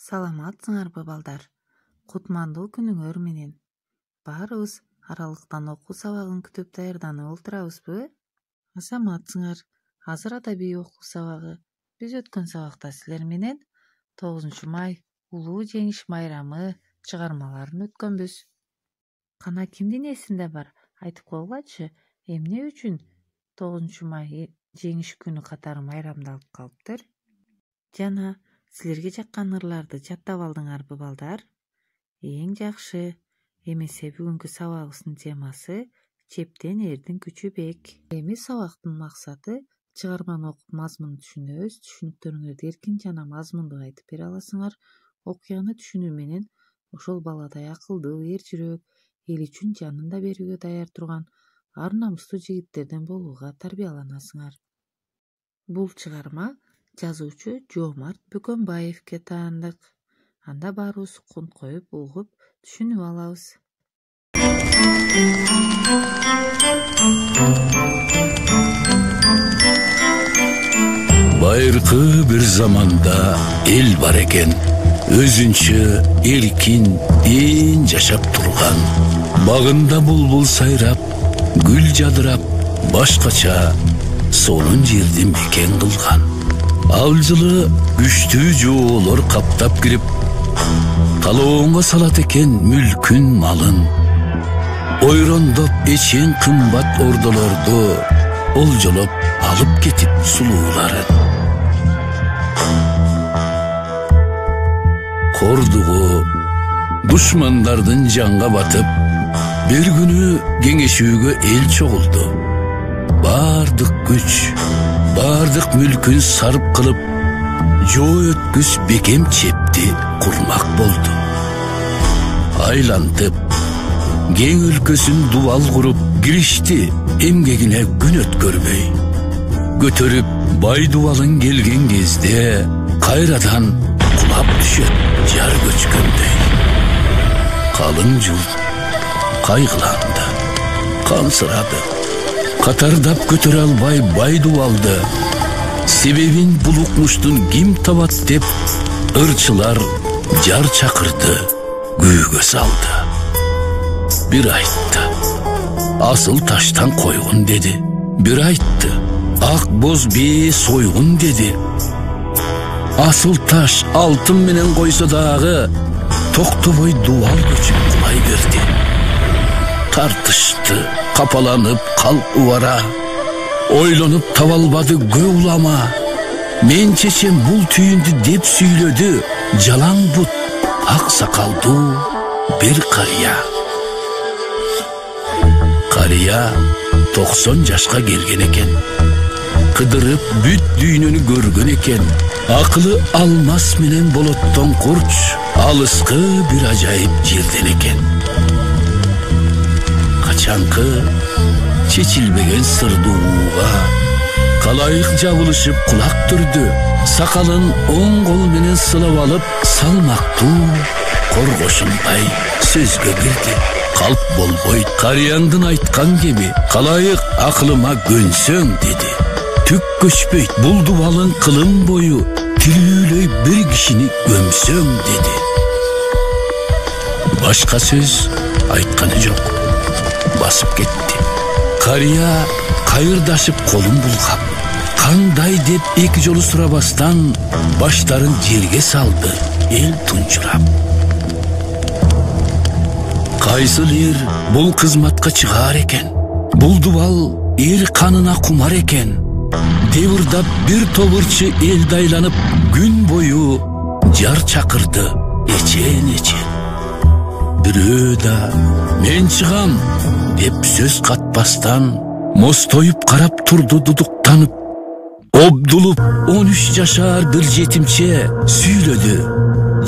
Саламатсыңарбы балдар? Кутмандуу күнүңөр менен. Баарыбыз аралыктан окуу сабагын күтүп даярданып олтурабызбы? Асаматсыңар. Азыр адабий окуу сабагы. Биз өткөн сабакта силер менен 9 май улуу жеңиш майрамы чыгармаларын өткөнбүз. Кана кимдин эсинде бар? Айтып койгулачы, эмне үчүн 9 май жеңиш күнү катары майрамдалып калыптыр? Жана силерге жаккан ырларды жаттап алдыңарбы балдар? Эң жакшы. Эмесе бүгүнкү сабагыбыздын темасы чептен эрдин күчү бек. Эми сабактын максаты чыгарманы окуп мазмунун түшүнөбүз. Түшүнүктөрүңөрдү эркин жана мазмундуу айтып бере аласыңар. Окуяны түшүнүү менен ошол баладай акылдуу, эр жүрөк, эл үчүн жанын да берүүгө даяр турган ар намыстуу жигиттерден болууга тарбияланасыңар. Бул чыгарма жазуучу Жоомарт Бөкөнбаевке таандык. Анда баарыбыз кунт коюп, угуп, түшүнүп алабыз. Байыркы бир заманда эл бар экен, өзүнчө эркин, ээн жашап турган. Багында булбул сайрап, гүл жадырап, башкача сонун жерди мекен кылган. Ал жылы күчтүү жоолор каптап кирип, талоонго салат экен мүлкүн малын. Ойрондоп эчең кымбат ордолорду олжолоп алып кетип сулууларын. Кордугу душмандардын жанга батып, бир күнү кеңешүүгө эл чогулду. Бардык күч, бардык мүлкүн сарып кылып, жоо өткүз бекем чепти курмак болду. Айлантып, кең өлкөсүн дубал куруп, киришти эмгегине күн өткөрбөй. Көтөрүп бай дубалын келген кезде, кайрадан кулап түшөт жар көчкөндөй. Калың журт кайгыланды, кансырады. Катардап көтөрө албай бай дубалды, себебин бул укмуштун ким табат деп, ырчылар жар чакырды, күүгө салды. Бир айтты, асыл таштан койгун деди. Бир айтты, ак боз бие сойгун деди. Асыл таш алтын менен койсо дагы, токтобой дубал көчүп кулай берди. Тартышты, капаланып калп убара, ойлонуп таба албады көө улама. Мен чечем бул түйүндү деп сүйлөдү, жалаң бут, ак сакалдуу бир карыя. Карыя 90 жашка келген экен. Кыдырып бүт дүйнөнү көргөн экен. Акылы алмас менен болоттон курч, алыскы бир ажайып жерден экен. Качанкы чечилбеген сырдууга калайык жабылышып кулак түрдү. Сакалын оң кол менен сылап алып, салмактуу коргошундай сөзгө кирди. Калп болбойт, карыяңдын айткан кеби, калайык акылыма көнсөң деди. Түк көчпөйт, бул дубалың кылым бою, тилүүлөй бир кишини көмсөң деди. Башка сөз айтканы жок, басып кетти. Карыя кайырдашып колун булгап, кандай деп эки жолу сурабастан баштарын жерге салды, эл тунчурап. Кайсыл эр бул кызматка чыгаар экен, бул дубал эр канына кумар экен. Девырдап бир тобурчу эл дайланып, күн бою жар чакырды эчен-эчен. Бирөө да мен чыгам деп сөз катпастан, мостоюп карап турду дудуктанып. Обдулуп 13 жашар бир жетимче сүйлөдү,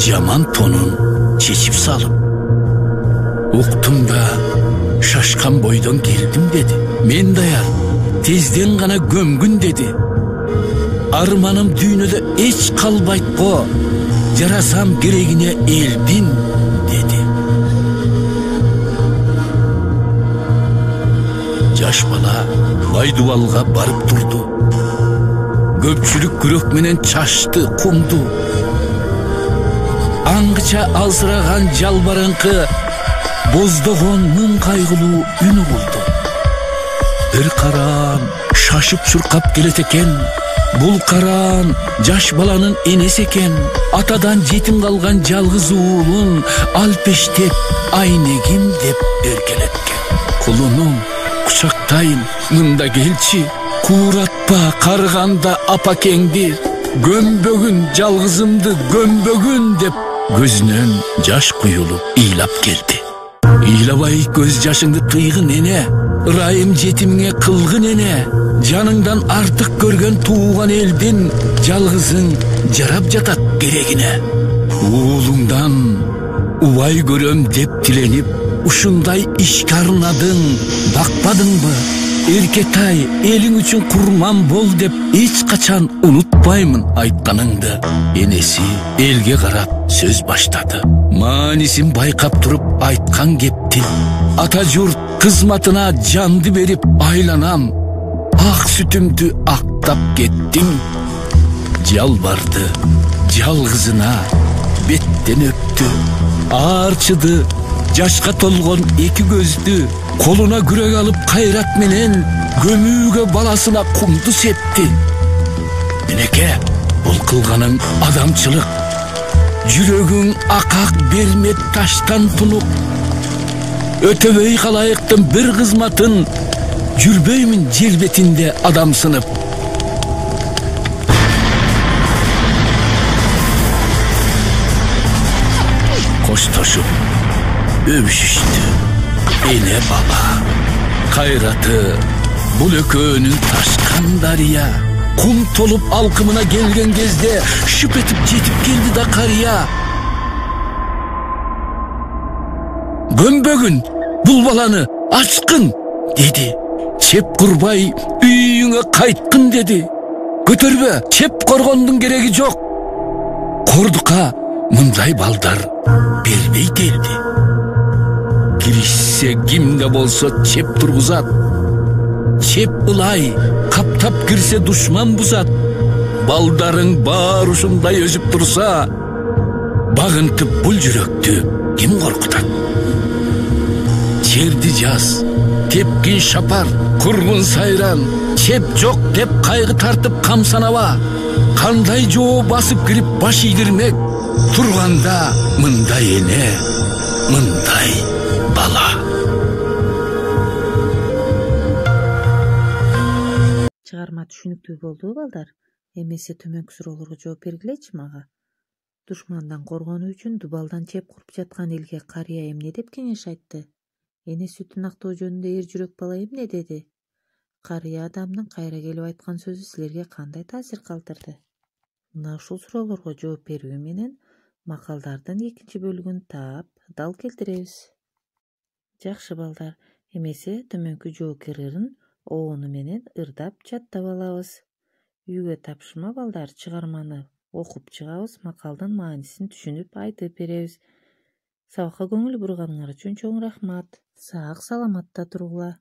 жаман тонун чечип салып. Уктум да шашкан бойдон келдим деди. Мен даяр, тезден гана көмгүн деди. Арманым дүйнөдө эч калбайт го, жарасам керегине элдин деди. Жаш бала бай дубалга барып турду. Көпчүлүк күрөк менен чашты, кумду. аңгыча алсыраган жалбарыңкы боздогон муң кайгылуу үнү болду. Бир караан шашып чуркап келет экен. Бул караан жаш баланын энеси экен. Атадан жетим калган жалгыз уулун алпештеп айнегим деп эркелеткен. Кулунум, кучактайын, мында келчи. Кууратпа карыганда апакеңди, көмбөгүн жалгызымды көмбөгүн деп көзүнөн жаш куюлуп ыйлап келди. Ыйлабай көз жашыңды тыйгын эне, ырайым жетимиңе кылгын эне, жаныңдан артык көргөн тууган элдин жалгызың жарап жатат керегине. Уулуңдан убай көрөм деп тиленип, ушундай ишке арнадың, бакпадыңбы? Эркетай, элиң үчүн курман бол деп эч качан унутпаймын айтканыңды. Энеси элге карап сөз баштады. Маанисин байкап туруп айткан кептин. Ата журт кызматына жанды берип айланам. Ак сүтүмдү актап кеттиң. Жалбарды жалгызына беттен өптү. Аарчыды жашка толгон эки көздү. Колуна күрөк алып кайрат менен көмүүгө баласына кумду септи. Менеке, бул кылганың адамчылык. Жүрөгүң акак бермет таштан тунук. Өтөбөй калайыктын бир кызматын жүрбөймүн жер бетинде адамсынып. Коштошуп өбүшүштү. Эне бала кайраты бул экөөнүн ташкан дарыя. Кум толуп алкымына келген кезде шүп этип жетип келди да карыя. Көмбөгүн бул баланы ачкын деди. Чеп курбай үйүңө кайткын деди. Көтөрбө, чеп коргондун кереги жок. Кордукка мындай балдар бербей делди. Киришсе кимде болсо чеп тургузат. Чеп ылай, каптап кирсе душман бузат. Балдарың бар ушундай өзүп турса, багынтып бул жүрөктү ким коркутат? Жерди жаз, тепкин шапар, кургун сайран, чеп жок деп кайгы тартып камсанаба. Кандай жоо басып кирип баш ийдирмек? Турганда мындай эне, мындай бала. Чыгарма түшүнүктүү болду балдар? Эмесе төмөнкү суроолорго жооп бергилечи мага. Душмандан коргонуу үчүн дубалдан чеп куруп жаткан элге карыя эмне деп кеңеш айтты? Эне сүтүн актоо жөнүндө эр жүрөк бала эмне деди? Карыя адамдын кайра келип айткан сөзү силерге кандай таасир калтырды? Мына ушул суроолорго жооп берүү менен макалдардын экинчи бөлүгүн таап, дал келтиребиз. Жакшы балдар, эмесе төмөнкү жоокер ырын оону менен ырдап жаттап алабыз. Үйгө тапшырма балдар, чыгарманы окуп чыгабыз, макалдын маанисин түшүнүп айтып беребиз. Сабакка көңүл бурганыңар үчүн чоң рахмат. Сак саламатта тургула.